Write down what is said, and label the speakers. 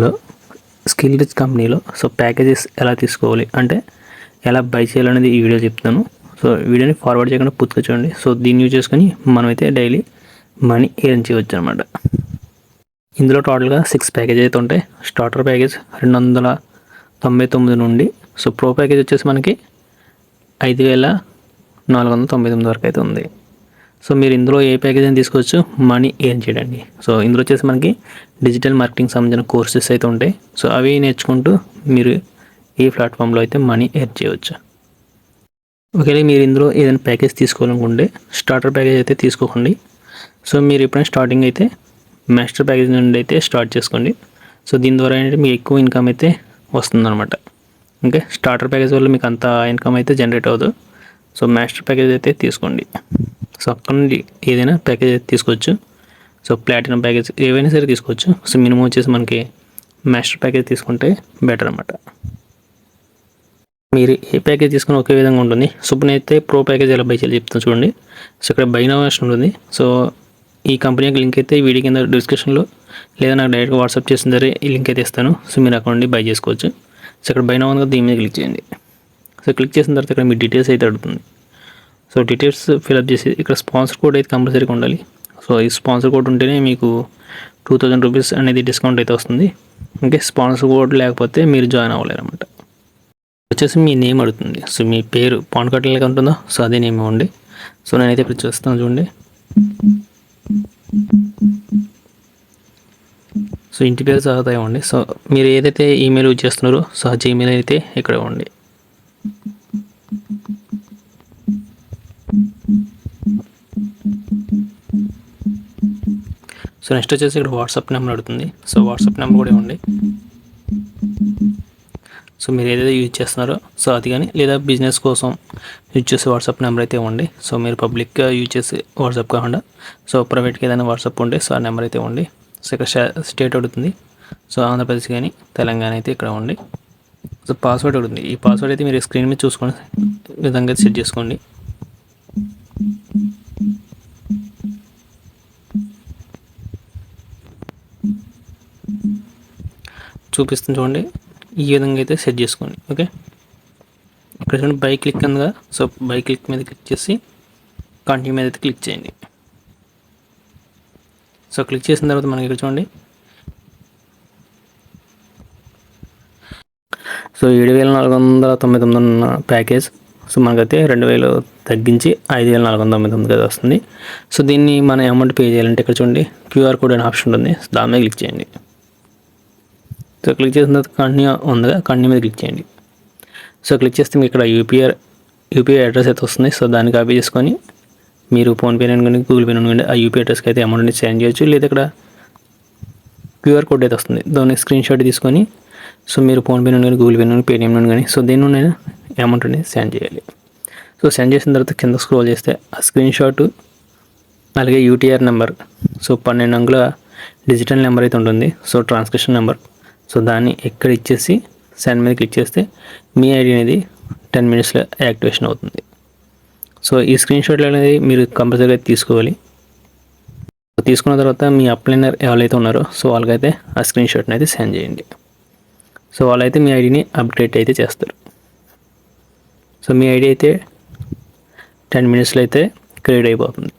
Speaker 1: లో skill rich కంపెనీలో packages ఎలా తీసుకోవాలి అంటే ఎలా బై చేయాలనేది ఈ వీడియో చెప్తాను. వీడియోని ఫార్వర్డ్ చేయకుండా పూర్తిగా చూడండి. దీన్ని యూజ్ చేసుకొని మనమైతే డైలీ మనీ ఎర్న్ చేయవచ్చు అనమాట. ఇందులో టోటల్గా 6 ప్యాకేజ్ అయితే ఉంటాయి. స్టార్టర్ ప్యాకేజ్ 299 నుండి ప్రో ప్యాకేజ్ వచ్చేసి మనకి 5499 వరకు అయితే ఉంది. మీరు ఇందులో ఏ ప్యాకేజ్ అని తీసుకోవచ్చు మనీ ఎర్న్ చేయడానికి. ఇందులో వచ్చేసి మనకి డిజిటల్ మార్కెటింగ్ సంబంధించిన కోర్సెస్ అయితే ఉంటాయి. అవి నేర్చుకుంటూ మీరు ఈ ప్లాట్ఫామ్లో అయితే మనీ ఎర్న్ చేయవచ్చు. ఒకవేళ మీరు ఇందులో ఏదైనా ప్యాకేజ్ తీసుకోవాలనుకుంటే స్టార్టర్ ప్యాకేజ్ అయితే తీసుకోకండి. మీరు ఎప్పుడైనా స్టార్టింగ్ అయితే మాస్టర్ ప్యాకేజ్ నుండి అయితే స్టార్ట్ చేసుకోండి. దీని ద్వారా ఏంటంటే మీకు ఎక్కువ ఇన్కమ్ అయితే వస్తుందన్నమాట. ఓకే, స్టార్టర్ ప్యాకేజ్ వల్ల మీకు అంత ఇన్కమ్ అయితే జనరేట్ అవ్వదు. మాస్టర్ ప్యాకేజ్ అయితే తీసుకోండి. అక్కడ నుండి ఏదైనా ప్యాకేజ్ అయితే తీసుకోవచ్చు. ప్లాటినం ప్యాకేజ్ ఏవైనా సరే తీసుకోవచ్చు. మినిమం వచ్చేసి మనకి మాస్టర్ ప్యాకేజ్ తీసుకుంటే బెటర్ అన్నమాట. మీరు ఏ ప్యాకేజ్ తీసుకుని ఒకే విధంగా ఉంటుంది. నేనైతే ప్రో ప్యాకేజ్ ఎలా బై చేయాలి చెప్తాను చూడండి. ఇక్కడ బై నౌ ఆప్షన్ ఉంటుంది. ఈ కంపెనీ యొక్క లింక్ అయితే వీడియో కింద డిస్క్రిప్షన్లో లేదా నాకు డైరెక్ట్గా వాట్సాప్ చేసిన సరే ఈ లింక్ అయితే ఇస్తాను. మీరు అకౌంట్ నుండి బై చేసుకోవచ్చు. ఇక్కడ బై నౌ అనేది దీని మీద క్లిక్ చేయండి. క్లిక్ చేసిన తర్వాత ఇక్కడ మీ డీటెయిల్స్ అయితే అడుగుతుంది. డీటెయిల్స్ ఫిల్అప్ చేసి ఇక్కడ స్పాన్సర్ కోడ్ అయితే కంపల్సరీగా ఉండాలి. ఈ స్పాన్సర్ కోడ్ ఉంటేనే మీకు 2000 రూపీస్ అనేది డిస్కౌంట్ అయితే వస్తుంది. ఓకే, స్పాన్సర్ కోడ్ లేకపోతే మీరు జాయిన్ అవ్వలేరు అన్నమాట. వచ్చేసి మీ నేమ్ అడుగుతుంది. మీ పేరు పాన్ కార్డ్ లాగా ఉంటుందో అదే నేమ్ ఇవ్వండి. నేనైతే ఇప్పుడు చూస్తాను చూడండి. ఇంటి పేరు చదువుతా ఇవ్వండి. మీరు ఏదైతే ఈమెయిల్ యూజ్ చేస్తున్నారో ఆ జీమెయిల్ అయితే ఇక్కడ ఇవ్వండి. నెక్స్ట్ వచ్చేసి ఇక్కడ వాట్సాప్ నెంబర్ అడుగుతుంది. వాట్సాప్ నెంబర్ కూడా ఇవ్వండి. మీరు ఏదైతే యూజ్ చేస్తున్నారో అది కానీ లేదా బిజినెస్ కోసం యూజ్ చేసే వాట్సాప్ నెంబర్ అయితే ఇవ్వండి. మీరు పబ్లిక్గా యూజ్ చేసే వాట్సాప్ కాకుండా ప్రైవేట్గా ఏదైనా వాట్సాప్ ఉంటే ఆ నెంబర్ అయితే ఇవ్వండి. ఇక్కడ స్టేట్ అడుగుతుంది. ఆంధ్రప్రదేశ్ కానీ తెలంగాణ అయితే ఇక్కడ ఇవ్వండి. పాస్వర్డ్ అడుగుతుంది. ఈ పాస్వర్డ్ అయితే మీరు స్క్రీన్ మీద చూసుకునే విధంగా సెట్ చేసుకోండి. చూపిస్తుంది చూడండి. ఈ విధంగా అయితే సెట్ చేసుకోండి. ఓకే, ఇక్కడ చూడండి బై క్లిక్ ఉందిగా. బై క్లిక్ మీద క్లిక్ చేసి కంటిన్యూ మీద అయితే క్లిక్ చేయండి. క్లిక్ చేసిన తర్వాత మనకి ఇక్కడ చూడండి 7499 ఉన్న ప్యాకేజ్ మనకైతే 2000 తగ్గించి 5499 అయితే వస్తుంది. దీన్ని మన అమౌంట్ పే చేయాలంటే ఇక్కడ చూడండి క్యూఆర్ కోడ్ అనే ఆప్షన్ ఉంటుంది. దాని మీద క్లిక్ చేయండి. క్లిక్ చేసిన తర్వాత కంటిన్యూ ఉందిగా, కంటిన్యూ మీద క్లిక్ చేయండి. క్లిక్ చేస్తే మీకు ఇక్కడ యూపీఐ అడ్రస్ అయితే వస్తుంది. దాన్ని కాపీ చేసుకొని మీరు ఫోన్పే నుండి కానీ గూగుల్ పే నుండి కానీ ఆ యూపీఐ అడ్రస్కి అయితే అమౌంట్ని సెండ్ చేయొచ్చు. లేదా ఇక్కడ క్యూఆర్ కోడ్ అయితే వస్తుంది. దాన్ని స్క్రీన్ షాట్ తీసుకొని మీరు ఫోన్పే నుండి కానీ గూగుల్ పే నుండి పేటిఎం నుండి కానీ దేని నుండి అమౌంట్ అనేది సెండ్ చేయాలి. సెండ్ చేసిన తర్వాత కింద స్క్రోల్ చేస్తే ఆ స్క్రీన్ షాట్ అలాగే యూటీఆర్ నెంబర్ 12 అంగుళ డిజిటల్ నెంబర్ అయితే ఉంటుంది. ట్రాన్స్క్రిప్షన్ నెంబర్ దాన్ని ఎక్కడ ఇచ్చేసి సెండ్ మీద క్లిక్ చేస్తే మీ ఐడి అనేది 10 మినిట్స్లో యాక్టివేషన్ అవుతుంది. ఈ స్క్రీన్ షాట్లు అనేది మీరు కంపల్సరీగా తీసుకోవాలి. తీసుకున్న తర్వాత మీ అప్లైనర్ ఎవరైతే ఉన్నారో వాళ్ళకైతే ఆ స్క్రీన్ షాట్ని అయితే సెండ్ చేయండి. వాళ్ళైతే మీ ఐడిని అప్డేట్ అయితే చేస్తారు. మీ ఐడి అయితే 10 మినిట్స్లో అయితే క్రియేట్ అయిపోతుంది.